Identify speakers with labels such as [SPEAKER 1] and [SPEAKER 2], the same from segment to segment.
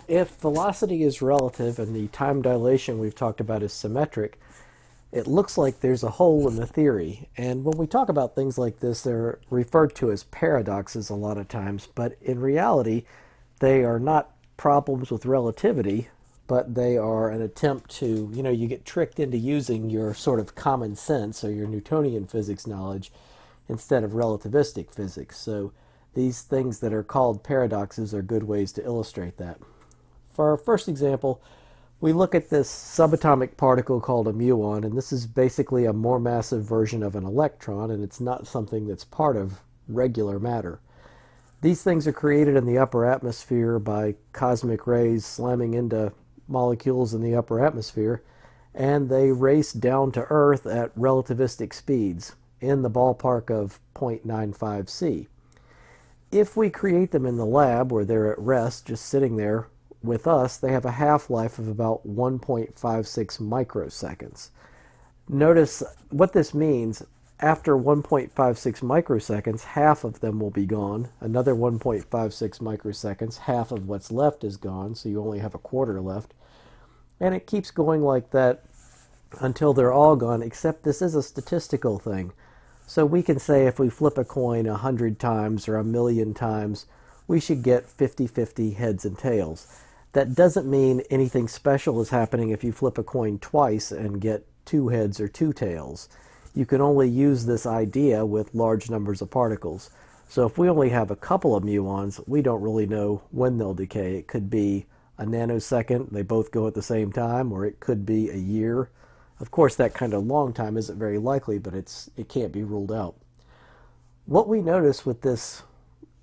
[SPEAKER 1] If velocity is relative and the time dilation we've talked about is symmetric, it looks like there's a hole in the theory. And when we talk about things like this, they're referred to as paradoxes a lot of times, but in reality, they are not problems with relativity, but they are an attempt to, you get tricked into using your sort of common sense or your Newtonian physics knowledge instead of relativistic physics. So these things that are called paradoxes are good ways to illustrate that. For our first example, we look at this subatomic particle called a muon, and this is basically a more massive version of an electron, and it's not something that's part of regular matter. These things are created in the upper atmosphere by cosmic rays slamming into molecules in the upper atmosphere, and they race down to Earth at relativistic speeds in the ballpark of 0.95 c. If we create them in the lab where they're at rest, just sitting there with us, they have a half-life of about 1.56 microseconds. Notice what this means. After 1.56 microseconds, half of them will be gone. Another 1.56 microseconds, half of what's left is gone, so you only have a quarter left. And it keeps going like that until they're all gone, except this is a statistical thing. So we can say if we flip a coin 100 times or 1,000,000 times, we should get 50-50 heads and tails. That doesn't mean anything special is happening if you flip a coin twice and get 2 heads or 2 tails. You can only use this idea with large numbers of particles. So if we only have a couple of muons, we don't really know when they'll decay. It could be a nanosecond, they both go at the same time, or it could be a year. Of course, that kind of long time isn't very likely, but it can't be ruled out. What we notice with this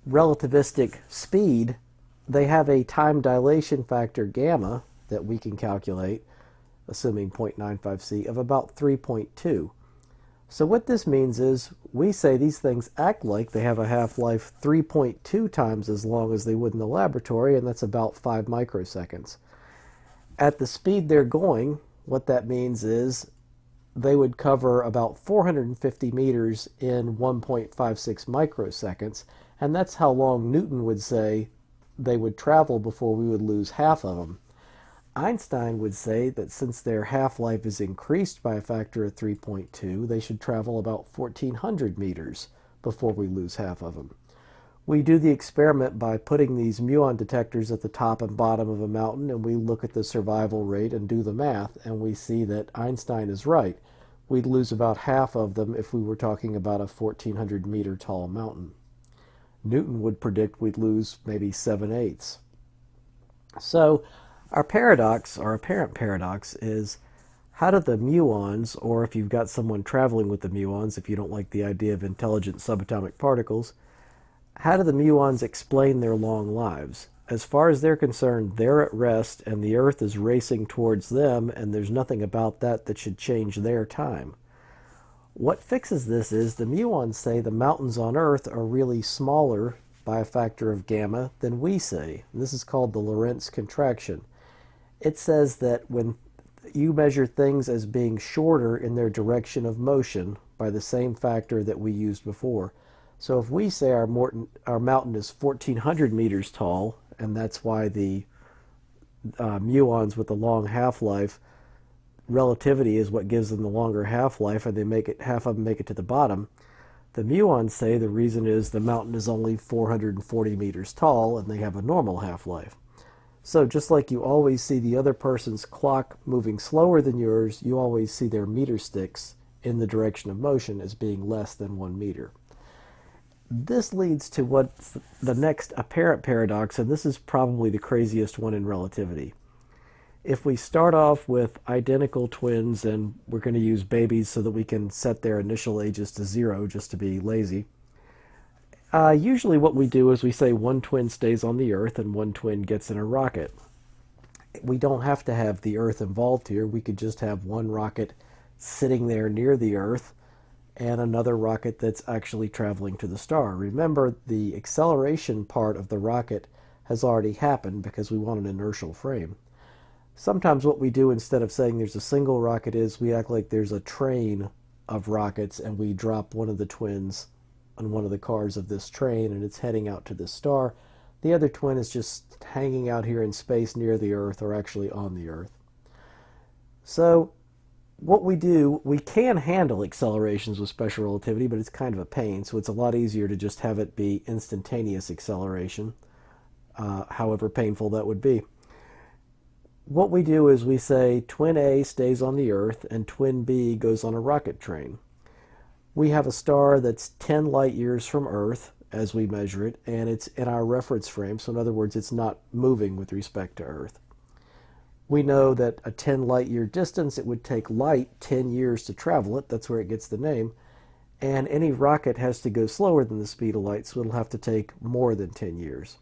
[SPEAKER 1] relativistic speed, they have a time dilation factor gamma that we can calculate, assuming 0.95 c, of about 3.2. So what this means is we say these things act like they have a half-life 3.2 times as long as they would in the laboratory, and that's about 5 microseconds. At the speed they're going, what that means is they would cover about 450 meters in 1.56 microseconds, and that's how long Newton would say they would travel before we would lose half of them. Einstein would say that since their half-life is increased by a factor of 3.2, they should travel about 1,400 meters before we lose half of them. We do the experiment by putting these muon detectors at the top and bottom of a mountain, and we look at the survival rate and do the math, and we see that Einstein is right. We'd lose about half of them if we were talking about a 1,400 meter tall mountain. Newton would predict we'd lose maybe 7/8. So our paradox, our apparent paradox, is how do the muons, or if you've got someone traveling with the muons, if you don't like the idea of intelligent subatomic particles, how do the muons explain their long lives? As far as they're concerned, they're at rest and the Earth is racing towards them, and there's nothing about that that should change their time. What fixes this is the muons say the mountains on Earth are really smaller by a factor of gamma than we say. And this is called the Lorentz contraction. It says that when you measure things as being shorter in their direction of motion by the same factor that we used before. So if we say our mountain is 1,400 meters tall, and that's why the muons with the long half-life, relativity is what gives them the longer half-life, and half of them make it to the bottom. The muons say the reason is the mountain is only 440 meters tall, and they have a normal half-life. So just like you always see the other person's clock moving slower than yours, you always see their meter sticks in the direction of motion as being less than 1 meter. This leads to what's the next apparent paradox, and this is probably the craziest one in relativity. If we start off with identical twins, and we're going to use babies so that we can set their initial ages to 0 just to be lazy, usually what we do is we say one twin stays on the Earth and one twin gets in a rocket. We don't have to have the Earth involved here. We could just have one rocket sitting there near the Earth and another rocket that's actually traveling to the star. Remember, the acceleration part of the rocket has already happened because we want an inertial frame. Sometimes what we do instead of saying there's a single rocket is we act like there's a train of rockets and we drop one of the twins on one of the cars of this train and it's heading out to this star. The other twin is just hanging out here in space near the Earth, or actually on the Earth. So what we do, we can handle accelerations with special relativity, but it's kind of a pain, so it's a lot easier to just have it be instantaneous acceleration, however painful that would be. What we do is we say twin A stays on the Earth and twin B goes on a rocket train. We have a star that's 10 light years from Earth as we measure it, and it's in our reference frame, so in other words, it's not moving with respect to Earth. We know that a 10 light year distance, it would take light 10 years to travel it. That's where it gets the name. And any rocket has to go slower than the speed of light, so it'll have to take more than 10 years.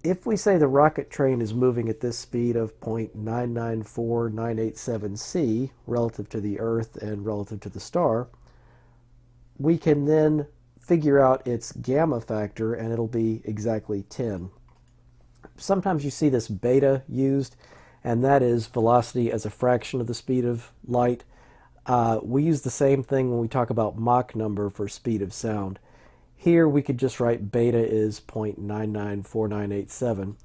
[SPEAKER 1] If we say the rocket train is moving at this speed of 0.994987 c relative to the Earth and relative to the star, we can then figure out its gamma factor, and it'll be exactly 10. Sometimes you see this beta used, and that is velocity as a fraction of the speed of light. We use the same thing when we talk about Mach number for speed of sound. Here we could just write beta is 0.994987.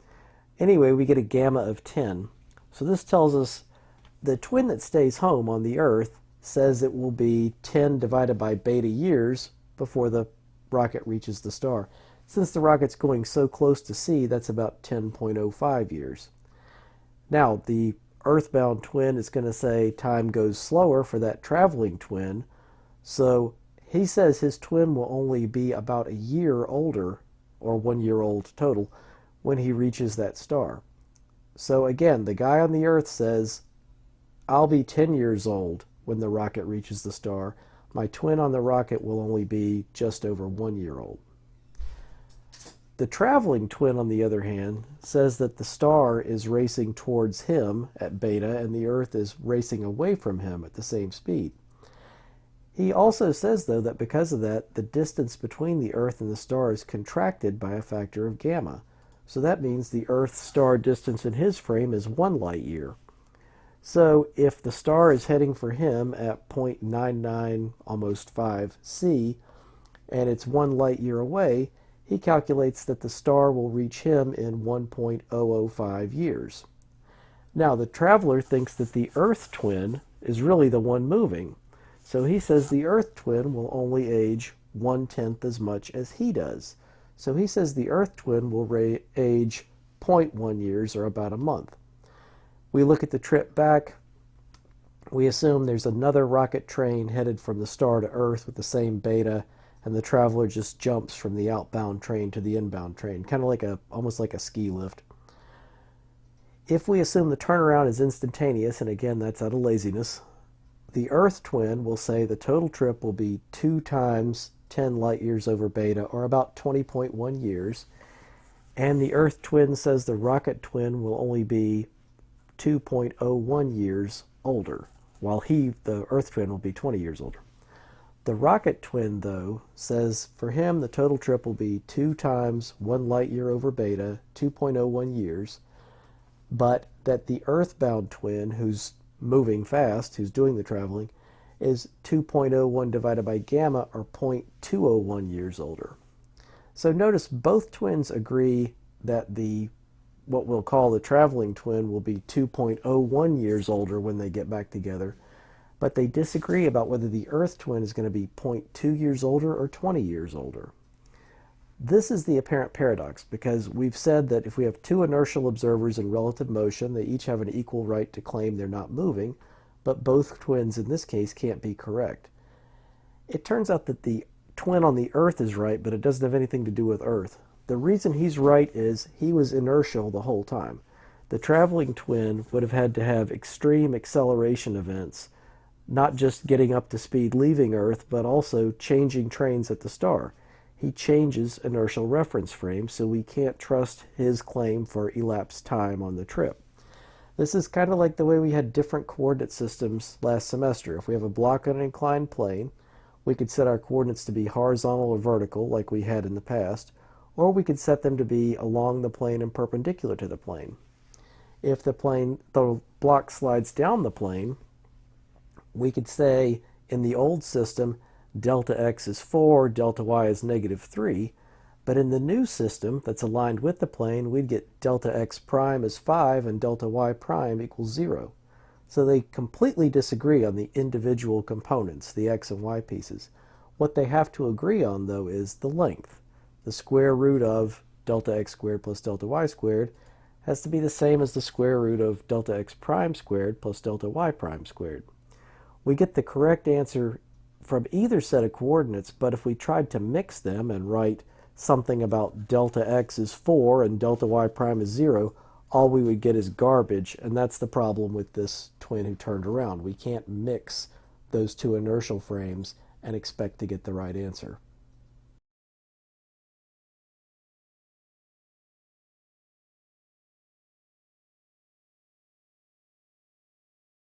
[SPEAKER 1] Anyway, we get a gamma of 10. So this tells us the twin that stays home on the Earth says it will be 10 divided by beta years before the rocket reaches the star. Since the rocket's going so close to C, that's about 10.05 years. Now, the earthbound twin is going to say time goes slower for that traveling twin, so he says his twin will only be about a year older, or 1 year old total, when he reaches that star. So again, the guy on the Earth says, I'll be 10 years old when the rocket reaches the star. My twin on the rocket will only be just over 1 year old. The traveling twin, on the other hand, says that the star is racing towards him at beta and the Earth is racing away from him at the same speed. He also says, though, that because of that, the distance between the Earth and the star is contracted by a factor of gamma. So that means the Earth-star distance in his frame is 1 light year. So if the star is heading for him at 0.99, almost 5 c, and it's 1 light year away, he calculates that the star will reach him in 1.005 years. Now, the traveler thinks that the Earth twin is really the one moving. So he says the Earth twin will only age 1/10 as much as he does. So he says the Earth twin will age 0.1 years, or about a month. We look at the trip back. We assume there's another rocket train headed from the star to Earth with the same beta, and the traveler just jumps from the outbound train to the inbound train, kind of like almost like a ski lift. If we assume the turnaround is instantaneous, and again that's out of laziness, the Earth twin will say the total trip will be 2 times 10 light years over beta, or about 20.1 years, and the Earth twin says the rocket twin will only be 2.01 years older, while the Earth twin will be 20 years older. The rocket twin, though, says for him the total trip will be 2 times 1 light year over beta, 2.01 years, but that the earthbound twin, who's moving fast, who's doing the traveling, is 2.01 divided by gamma, or 0.201 years older. So notice both twins agree that what we'll call the traveling twin will be 2.01 years older when they get back together, but they disagree about whether the Earth twin is going to be 0.2 years older or 20 years older. This is the apparent paradox, because we've said that if we have 2 inertial observers in relative motion, they each have an equal right to claim they're not moving, but both twins in this case can't be correct. It turns out that the twin on the Earth is right, but it doesn't have anything to do with Earth. The reason he's right is he was inertial the whole time. The traveling twin would have had to have extreme acceleration events, not just getting up to speed leaving Earth, but also changing trains at the star. He changes inertial reference frames, so we can't trust his claim for elapsed time on the trip. This is kind of like the way we had different coordinate systems last semester. If we have a block on an inclined plane, we could set our coordinates to be horizontal or vertical, like we had in the past, or we could set them to be along the plane and perpendicular to the plane. If the block slides down the plane, we could say in the old system delta x is 4, delta y is -3, But in the new system that's aligned with the plane, we'd get delta x prime is 5 and delta y prime equals 0. So they completely disagree on the individual components, the x and y pieces. What they have to agree on, though, is the length. The square root of delta x squared plus delta y squared has to be the same as the square root of delta x prime squared plus delta y prime squared. We get the correct answer from either set of coordinates, but if we tried to mix them and write something about delta x is 4 and delta y prime is 0, all we would get is garbage, and that's the problem with this twin who turned around. We can't mix those two inertial frames and expect to get the right answer.